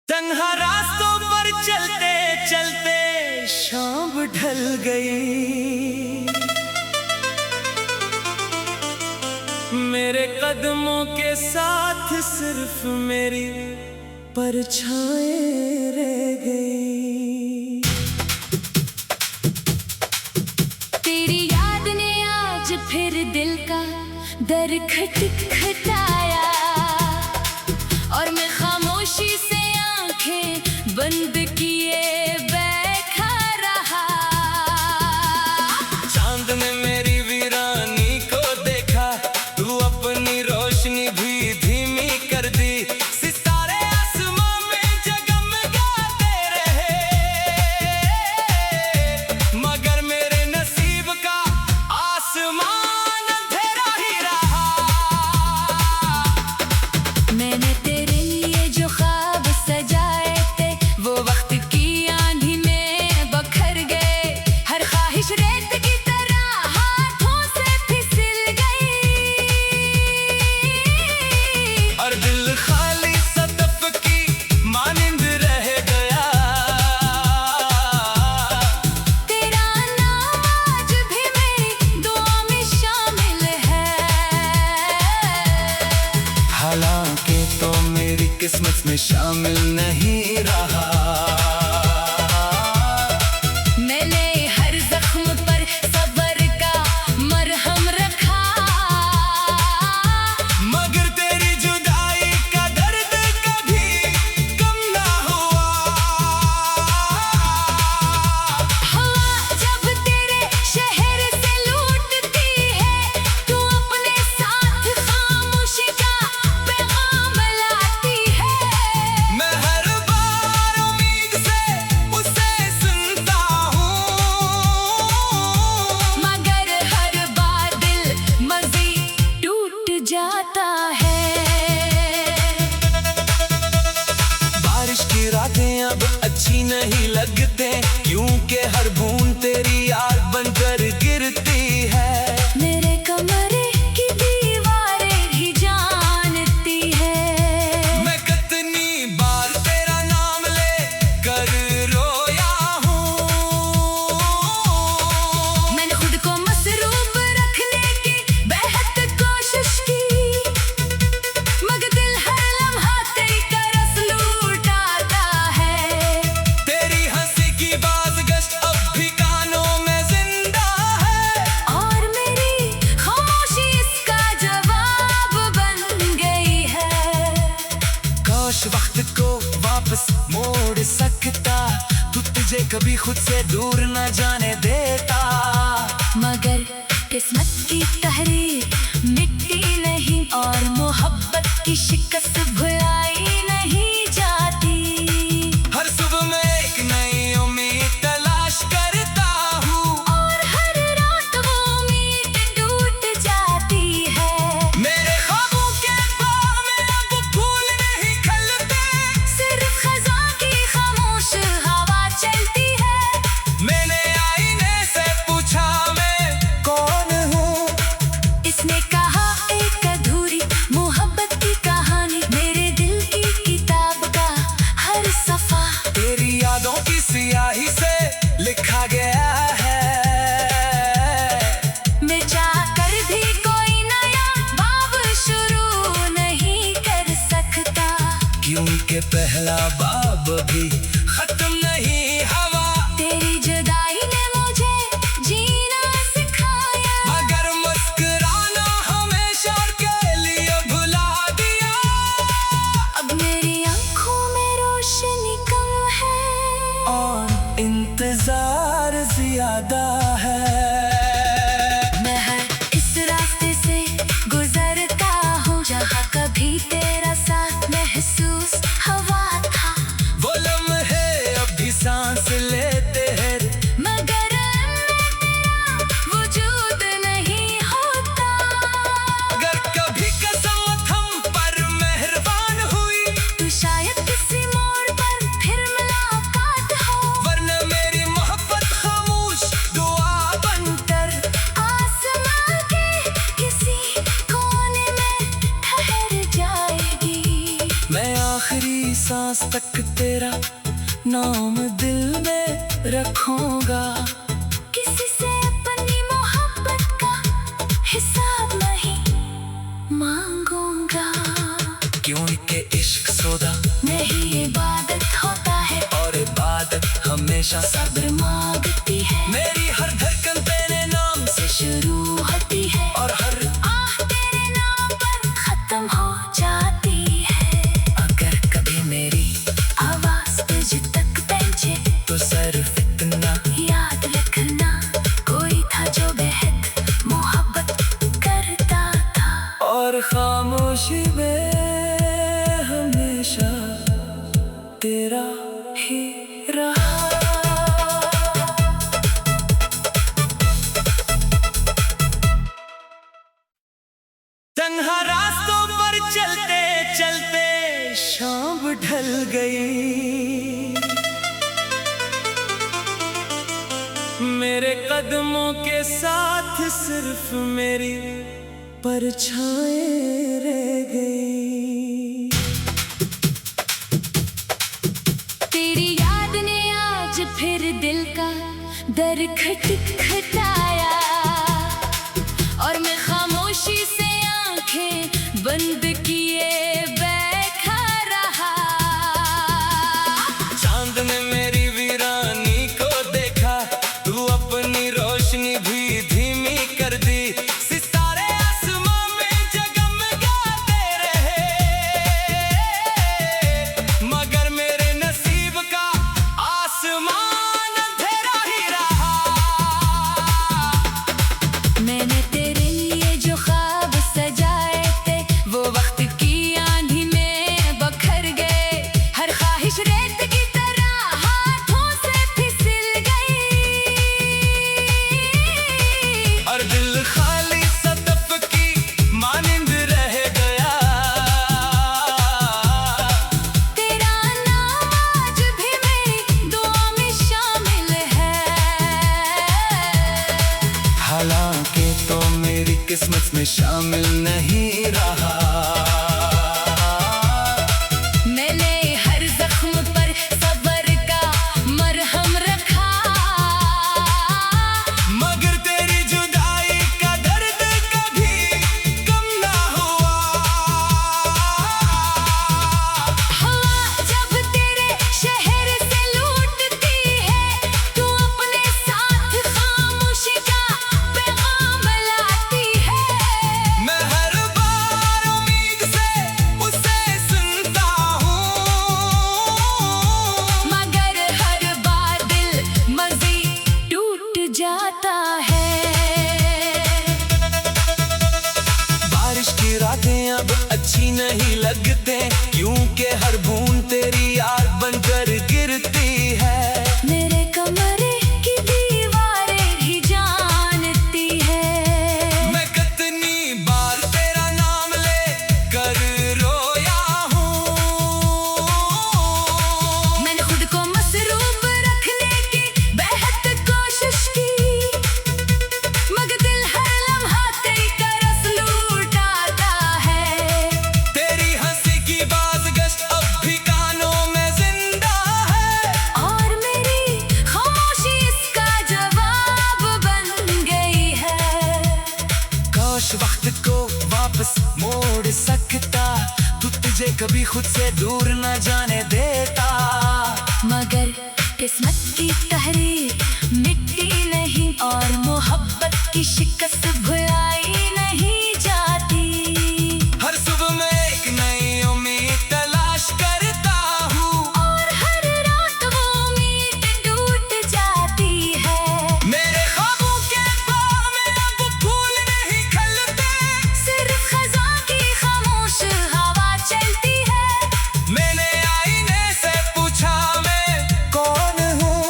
तन्हा रास्तों पर चलते चलते शाम ढल गई। मेरे कदमों के साथ सिर्फ मेरी परछाएं रह गई। तेरी याद ने आज फिर दिल का दर खटखटाया और मैं खामोशी से आंखें बंद किए बैठा रहा। चांद ने मेरी वीरानी को देखा, तू अपनी रोशनी भी धीमी कर दी। सितारे आसमां में जगमगाते रहे, मगर मेरे नसीब का आसमान अंधेरा ही रहा। मैंने तेरे लिए जो ख्वाब सजाए थे वो वक्त की आंधी में बखर गए। हर ख्वाहिश रेत की तरह हाथों से फिसल गई और दिल खाली सदफ की मानिंद रह गया। तेरा नाम आज भी मेरी दुआ में शामिल है। हालांकि तो मेरी किस्मत में शामिल नहीं रहा। मैंने हर जख्म पर सब्र का मरहम रखा, मगर तेरी जुदाई का दर्द कभी कम ना हुआ। हवा जब तेरे शहर से लूटती है तू अपने साथ खामोशी का पैगाम लाती है। मैं हर बार उम्मीद से उसे सुनता हूँ, मगर हर बार दिल मज़ीद टूट जाता है। बारिश की रातें अब अच्छी नहीं लगते, क्योंकि हर बूंद तेरी याद बनकर गिरती है। मेरे कमरे की दीवारें भी जानती है। मैं कितनी बार तेरा नाम ले कर रोया हूँ। मैंने खुद को मसरूफ रखने की बेहद कोशिश की, मगर दिल हर लम्हा तेरी तरस लूटाता है। तेरी हंसी की बाज़गश्त अब भी कानों में जिंदा है, और मेरी खामोशी इसका जवाब बन गई है। काश वक्त को वापस मोड़ सकता, तू तुझे कभी खुद से दूर न जाने देता। मगर किस्मत की तहरीर मिटती नहीं और मोहब्बत की शिकस्त भुलाई नहीं जाती। हर सुबह मैं एक नई उम्मीद तलाश करता हूँ, और हर रात वो उम्मीद टूट जाती है। मेरे ख्वाबों के बाग में अब फूल नहीं खिलते, सिर्फ खज़ां की खामोश हवा चलती है। मैंने आईने से पूछा मैं कौन हूँ। इसने कहा एक अधूरी मोहब्बत की कहानी, मेरे दिल की किताब का हर सफ़ा तेरी यादों की सियाही से लिखा गया है। मैं चाहकर भी कोई नया बाब शुरू नहीं कर सकता, क्योंकि पहला बाब भी खत्म नहीं हवा। तेरी जुदाई ने मुझे जीना सिखाया, मगर मुस्कुराना हमेशा के लिए भुला दिया। अब मेरी आंखों में रोशनी कम है और इंतजार ज्यादा है। मैं हर इस रास्ते से गुजरता हूँ जहाँ कभी तेरा साथ महसूस हवा था। वो लम्हे अब भी सांस तक तेरा नाम दिल में रखूंगा। किसी से अपनी मोहब्बत का हिसाब नहीं मांगूंगा। क्यों के इश्क सौदा नहीं इबादत होता है, और इबादत हमेशा सब्र मांगती है। मेरी हर धड़कन तेरे नाम से शुरू होती है और हर आह तेरे नाम पर खत्म हो जाती है। अगर कभी मेरी आवाज तुझ तक पहुंचे तो सिर्फ इतना याद रखना, कोई था जो बेहद मोहब्बत करता था। और खामोशी में हमेशा तेरा ही रहा। तन्हा रास्तों पर चलते चलते शाम ढल गई। मेरे कदमों के साथ सिर्फ मेरी परछाएं रह गई। तेरी याद ने आज फिर दिल का दर खटखटाया, और मैं खामोशी से आंखें बंद किए बैठा रहा। चांद ने मेरी वीरानी को देखा, तू अपनी रोशनी भी धीमी कर दी। सितारे आसमां में जगमगाते रहे, मगर मेरे नसीब का आसमान अंधेरा ही रहा। मैंने तेरे लिए जो ख्वाब सजाए थे वो वक्त की आंधी में बखर गए। हर ख्वाहिश रेत की तरह हाथों से फिसल गई, और दिल खाली सदफ की मानिंद रह गया। तेरा नाम आज भी मेरी दुआ में शामिल है। हालांकि तो मेरी किस्मत में शामिल नहीं रहा। मैंने हर जख्म पर सब्र का मरहम रखा, मगर तेरी जुदाई का दर्द कभी कम ना हुआ। हवा जब तेरे शहर से लूटती है, तू अपने साथ खामोशी का पैगाम लाती है। मैं हर बार उम्मीद से उसे सुनता हूँ, मगर हर बार दिल मज़ीद टूट जाता है। बारिश की रातें अब अच्छी नहीं लगते, क्योंकि हर बूंद तेरी याद बनकर गिरती है। मेरे कमरे की दीवारें भी जानती है। मैं कितनी बार तेरा नाम ले कर रोया हूँ। मैंने खुद को मसरूफ रखने की बेहद कोशिश की, मगर दिल हर लम्हा तेरी तरस लौटाता है। तेरी हंसी की बाज़गश्त अब भी कानों में जिंदा है, और मेरी खामोशी इसका जवाब बन गई है। काश वक्त को वापस मोड़ सकता, तू तुझे कभी खुद से दूर न जाने देता। मगर किस्मत की तहरीर मिटती नहीं, और मोहब्बत की शिकस्त भुलाई नहीं जाती। हर सुबह मैं एक नई उम्मीद तलाश करता हूँ, और हर रात वो उम्मीद टूट जाती है। मेरे ख्वाबों के बाग में अब फूल नहीं खिलते, सिर्फ खज़ां की खामोश हवा चलती है। मैंने आईने से पूछा मैं कौन हूँ।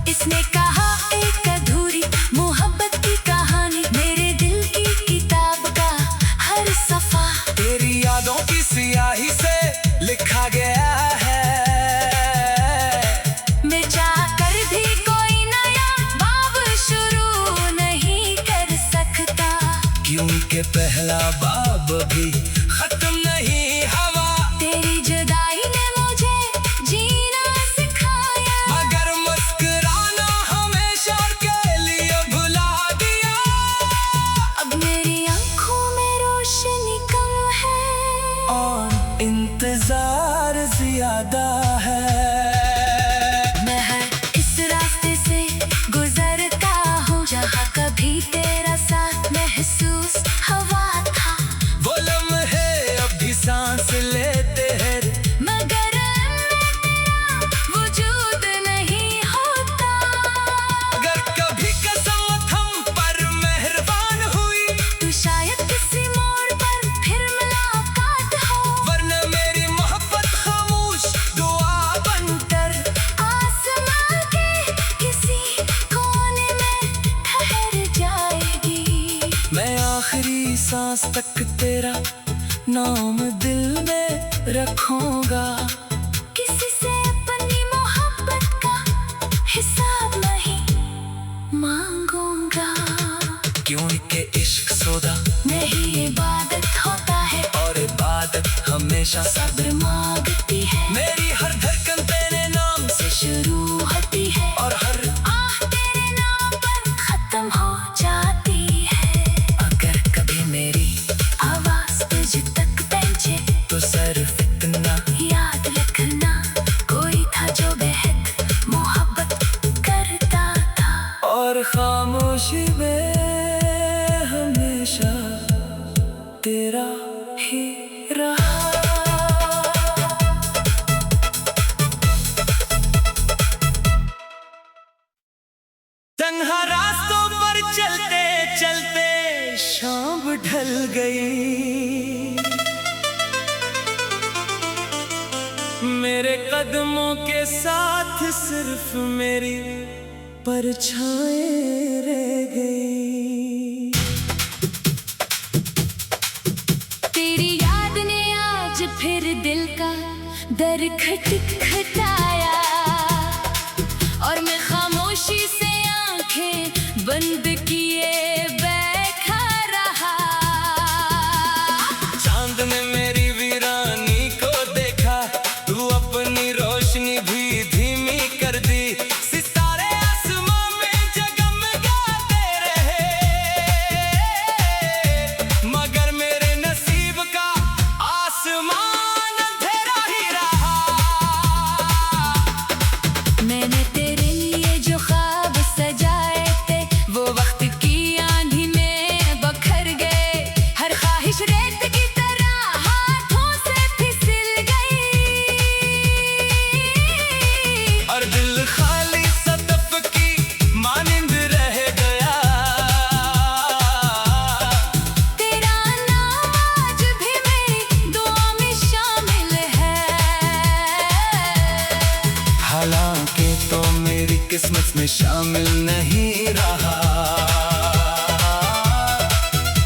इसने कहा एक अधूरी मोहब्बत की कहानी, मेरे दिल की किताब का हर सफ़ा तेरी यादों की स्याही से लिखा गया है। मैं चाहकर भी कोई नया बाब शुरू नहीं कर सकता, क्योंकि पहला बाब भी खत्म नहीं हुआ। तेरी जुदाई ने मुझे ज्यादा है। मैं हर इस रास्ते से गुजरता हूँ जहाँ कभी तेरा साथ महसूस हवा था। वो लम्हे अब भी सांस लेते हैं, मगर मैं तेरा वजूद नहीं होता। अगर कभी कसम थम पर मेहरबान हुई तू शायद किसी मोड़ पर फिर मुलाकात हो। वरना मेरी मोहब्बत खामोश दुआ बनकर आसमां के किसी कोने में ठहर जाएगी। मैं आखिरी सांस तक तेरा नाम दिल में रखूंगा। किसी से अपनी मोहब्बत का हिसाब नहीं मांगूंगा। क्यों के इश्क सौदा नहीं इबादत होता है और इबादत हमेशा सब्र मांगती है। मेरी हर धड़कन तेरे नाम से शुरू होती है और हर आह तेरे नाम पर खत्म हो जाती है। अगर कभी मेरी आवाज तुझ तक पहुंचे तो सिर्फ इतना याद रखना, कोई था जो बेहद मोहब्बत करता था। और खामोशी में हमेशा तेरा ही रहा। तन्हा रास्तों पर चलते चलते शाम ढल गई, मेरे कदमों के साथ सिर्फ मेरी परछाएं रह गई। तेरी याद ने आज फिर दिल का दर खटखटाया और मैं खामोशी से आंखें बंद किए बैठा रहा। चांद ने मेरी वीरानी को देखा, तू अपनी रोशनी भी धीमी कर दी। सितारे आसमां में जगमगाते रहे, मगर मेरे नसीब का आसमान अंधेरा ही रहा। मैंने तेरे लिए जो ख्वाब सजाए थे वो वक्त की आंधी में बखर गए। हर ख्वाहिश रेत की तरह हाथों से फिसल गई और दिल खाली सदफ की मानिंद रह गया। तेरा नाम आज भी मेरी दुआ में शामिल है। हालांकि तो मेरी किस्मत में शामिल नहीं रहा।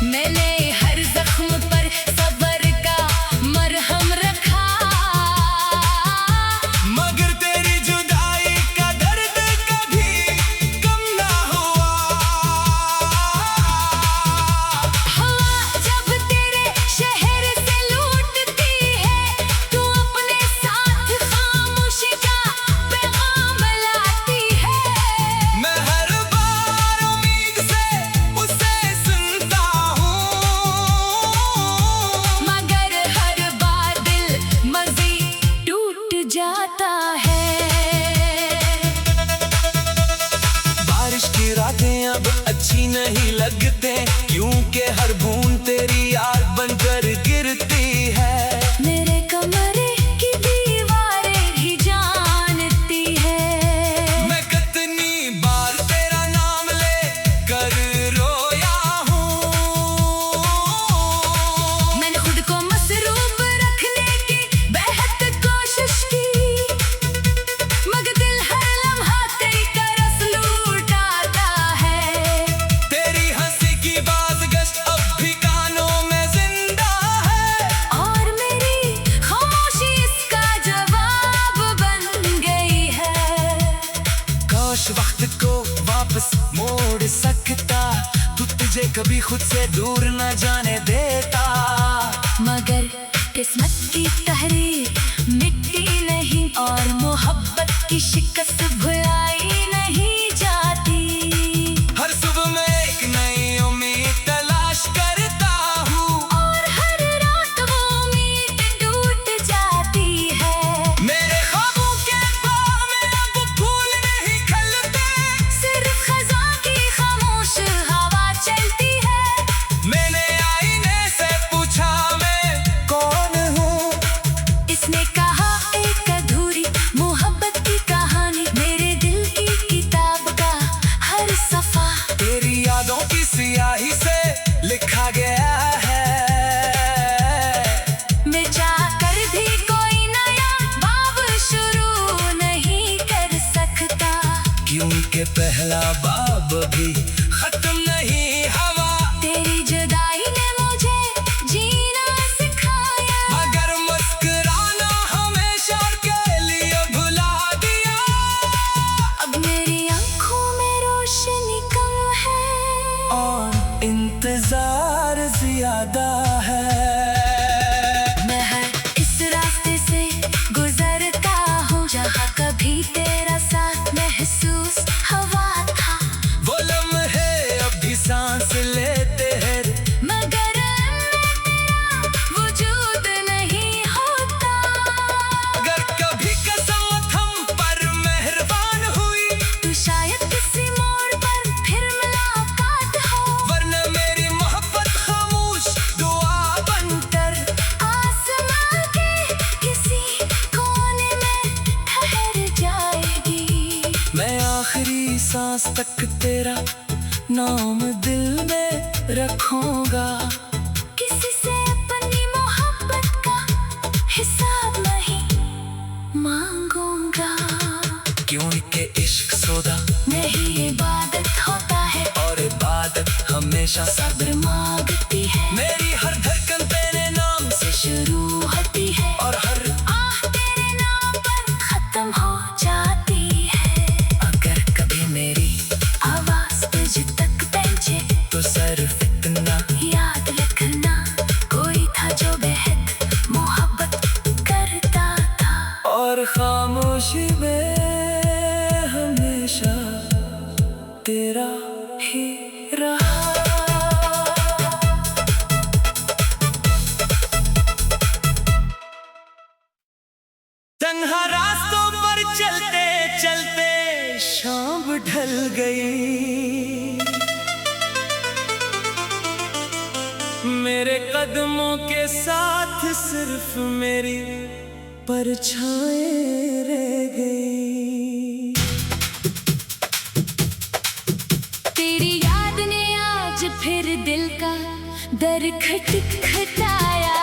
मैंने हर जख्म पर सब्र का मरहम रखा, मगर तेरी जुदाई का दर्द कभी कम ना हुआ। हवा जब तेरे शहर से लूटती है तू अपने साथ खामोशी का पैगाम लाती है। मैं हर बार उम्मीद से उसे सुनता हूँ, मगर हर बार दिल मज़ीद टूट जाता है। बारिश की रातें अब अच्छी नहीं लगते, क्योंकि हर बूंद तेरी याद बनकर गिरती है। मेरे कमरे की दीवारें भी जानती है मैं कितनी बार तेरा नाम ले कर रोया हूँ। मैंने खुद को मसरूफ रखने की बेहद कोशिश की, मगर दिल हर लम्हा तेरी तरस लूटाता है। तेरी हंसी की बाज़गश्त अब भी कानों में जिंदा है, और मेरी खामोशी इसका जवाब बन गई है। काश वक्त को वापस मोड़ सकता, तू तुझे कभी खुद से दूर न जाने देता। मगर किस्मत की तहरीर मिटती नहीं और मोहब्बत की शिकस्त भुलाई नहीं जाती। हर सुबह मैं एक नई उम्मीद तलाश करता हूँ, और हर रात वो उम्मीद टूट जाती है। ये पहला बाब भी खत्म नहीं हवा। तेरी जुदाई ने मुझे जीना सिखाया, मगर मुस्कुराना हमेशा के लिए भुला दिया। अब मेरी आंखों में रोशनी कम है और इंतजार ज्यादा है। मैं हर इस रास्ते से गुजरता हूँ जहाँ कभी तेरा साथ महसूस हवा था। वो लम्हे अब भी सांस लेते हैं, मगर मैं तेरा वजूद नहीं होता। अगर कभी कसम हम पर मेहरबान हुई तू शायद किसी मोड़ पर फिर मुलाकात हो, वरना मेरी मोहब्बत खामोश दुआ बनकर आसमां के किसी कोने में ठहर जाएगी। मैं आखिरी सांस तक तेरा नाम दिल में रखूंगा। किसी से अपनी मोहब्बत का हिसाब नहीं मांगूंगा। क्यों के इश्क सौदा नहीं इबादत होता है, और इबादत हमेशा सब्र मांगती है। मेरी हर धड़कन तेरे नाम से शुरू होती है और हर आह तेरे नाम पर खत्म हो जाती है। अगर कभी मेरी आवाज तुझ तक पहुंचे तो सिर्फ इतना याद रखना, कोई था जो बेहद मोहब्बत करता था। और खामोशी में हमेशा तेरा ही रहा। तन्हा रास्तों पर चलते चलते शाम ढल गई। मेरे कदमों के साथ सिर्फ मेरी परछाएं रह गई। तेरी याद ने आज फिर दिल का दर खटखटाया,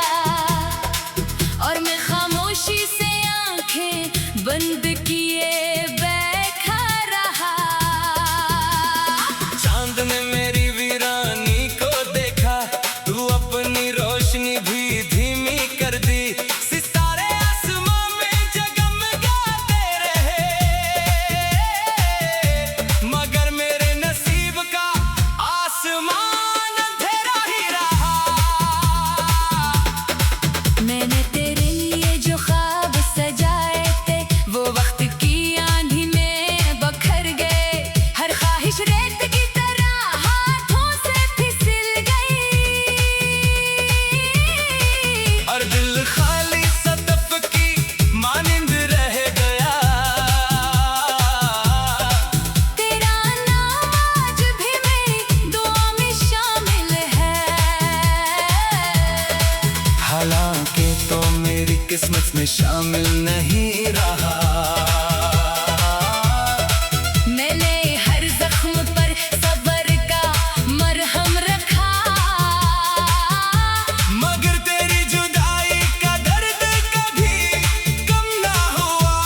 और मैं खामोशी से आंखें बंद किए बैठा रहा। चांद ने मेरी वीरानी को देखा, तू अपनी रोशनी भी धीमी कर दी। सितारे आसमां में जगमगाते रहे, मगर मेरे नसीब का आसमान अंधेरा ही रहा। मैंने तेरे लिए जो ख्वाब सजाए थे वो वक्त की आंधी में बखर गए। हर ख्वाहिश रेत की तरह हाथों से फिसल गई, और दिल खाली सदफ की मानिंद रह गया। तेरा नाम आज भी मेरी दुआ में शामिल है। हालांकि तो मेरी किस्मत में शामिल नहीं रहा। मैंने हर जख्म पर सब्र का मरहम रखा, मगर तेरी जुदाई का दर्द कभी कम ना हुआ।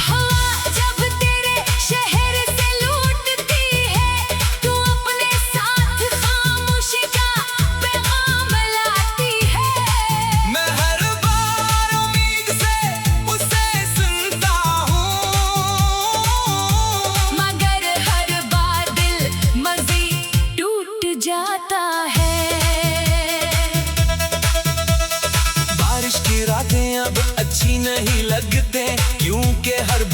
हवा जब तेरे शहर से लूटती है, तू अपने साथ खामोशी का पैगाम लाती है। मैं हर बार उम्मीद से उसे सुनता हूँ, मगर हर बार दिल मज़ीद टूट जाता है। बारिश की रातें अब अच्छी नहीं लगते, क्योंकि हर